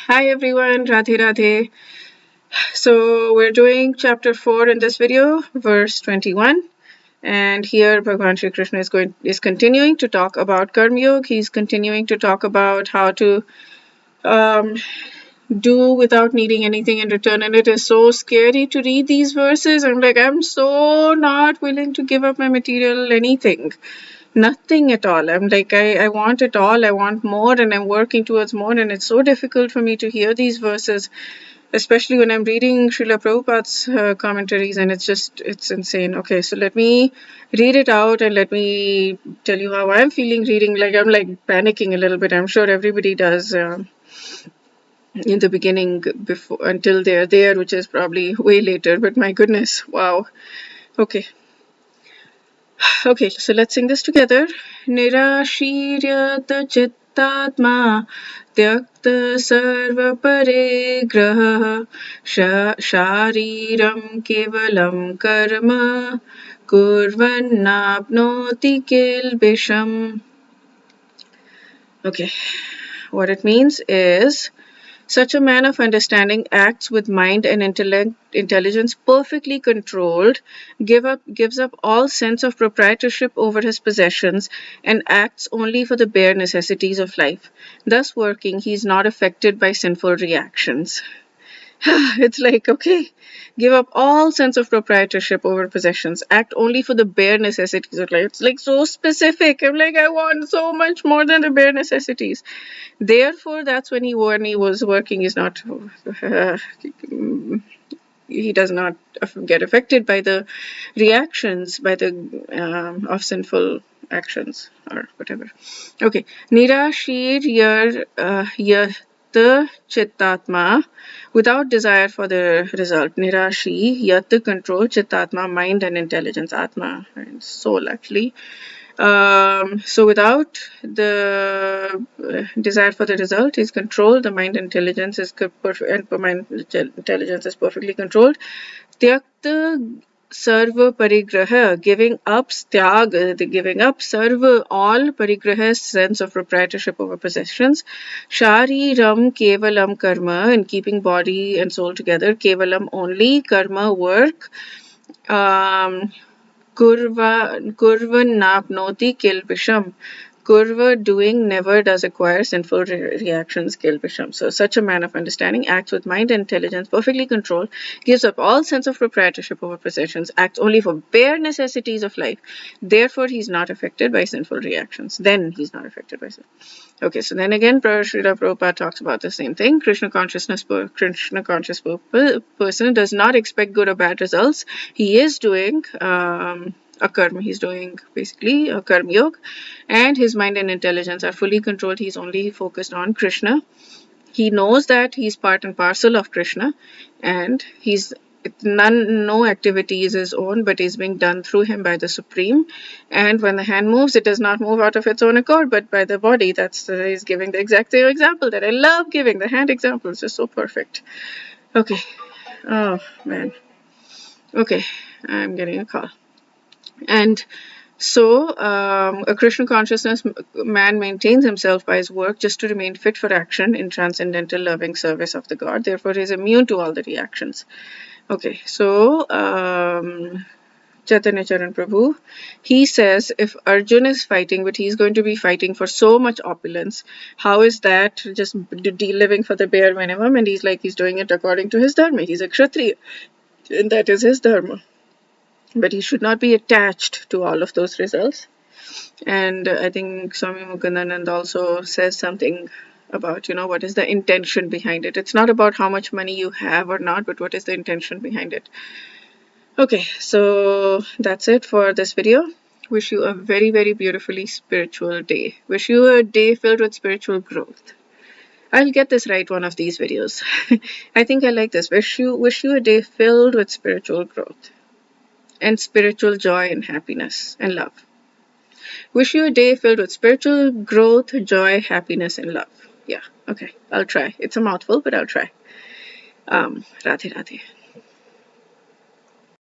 Hi everyone, Radhe Radhe. So we're doing chapter 4 in this video, verse 21. And here Bhagavan Shri Krishna is continuing to talk about Karma Yoga. He's continuing to talk about how to um, do without needing anything in return. And it is so scary to read these verses. I'm so not willing to give up my material anything. Nothing at all. I want it all. I want more, and I'm working towards more. And it's so difficult for me to hear these verses, especially when I'm reading Srila Prabhupada's commentaries, and it's insane. Okay, so let me read it out and let me tell you how I'm feeling reading. I'm panicking a little bit. I'm sure everybody does in the beginning before until they're there, which is probably way later. But my goodness, wow. Okay. Okay, so let's sing this together. Nirashiryata chittatma tyakta sarva parigraha shariram kevalam karma kurvannapnoti kilbisham. Okay, what it means is, such a man of understanding acts with mind and intelligence perfectly controlled, gives up all sense of proprietorship over his possessions, and acts only for the bare necessities of life. Thus working, he is not affected by sinful reactions. It's like, okay, give up all sense of proprietorship over possessions, act only for the bare necessities of life. It's like so specific. I want so much more than the bare necessities. Therefore, that's when he was working, is not he does not get affected by the reactions by the of sinful actions or whatever. Okay, nirashir yat chittatma, without desire for the result. Nirashi yat, control, chittatma, mind and intelligence, atma and soul actually. So without the desire for the result is controlled, the mind intelligence is perfect, and mind intelligence is perfectly controlled. Tyakta sarva parigraha, giving up tyag, the giving up sarva, all parigraha, sense of proprietorship over possessions. Shariram kevalam karma, and keeping body and soul together. Kevalam only, karma work. Kurvan napnoti kilpisham. Kurva, doing, never does acquire sinful reactions, kilpisham. So such a man of understanding acts with mind and intelligence perfectly controlled, gives up all sense of proprietorship over possessions, acts only for bare necessities of life. Therefore, he's not affected by sinful reactions. Then he's not affected by sin. Okay, so then again, Srila Prabhupada talks about the same thing. Krishna conscious person does not expect good or bad results. He is doing a karma. He's doing basically a karma yoga, and his mind and intelligence are fully controlled. He's only focused on Krishna. He knows that he's part and parcel of Krishna, and no activity is his own, but is being done through him by the Supreme. And when the hand moves, it does not move out of its own accord, but by the body. He's giving the exact same example that I love giving. The hand example is just so perfect. Okay. Oh man. Okay, I'm getting a call. And so, a Krishna consciousness man maintains himself by his work just to remain fit for action in transcendental loving service of the God. Therefore, he is immune to all the reactions. Okay, so Chaitanya Charan Prabhu, he says if Arjun is fighting, but he's going to be fighting for so much opulence, how is that just living for the bare minimum? And he's doing it according to his dharma. He's a Kshatriya, and that is his dharma. But he should not be attached to all of those results. And I think Swami Mukundanand also says something about, what is the intention behind it. It's not about how much money you have or not, but what is the intention behind it. Okay, so that's it for this video. Wish you a very, very beautifully spiritual day. Wish you a day filled with spiritual growth. I'll get this right one of these videos. I think I like this. Wish you a day filled with spiritual growth and spiritual joy and happiness and love. Wish you a day filled with spiritual growth, joy, happiness, and love. Yeah, okay, I'll try. It's a mouthful, but I'll try. Radhe Radhe.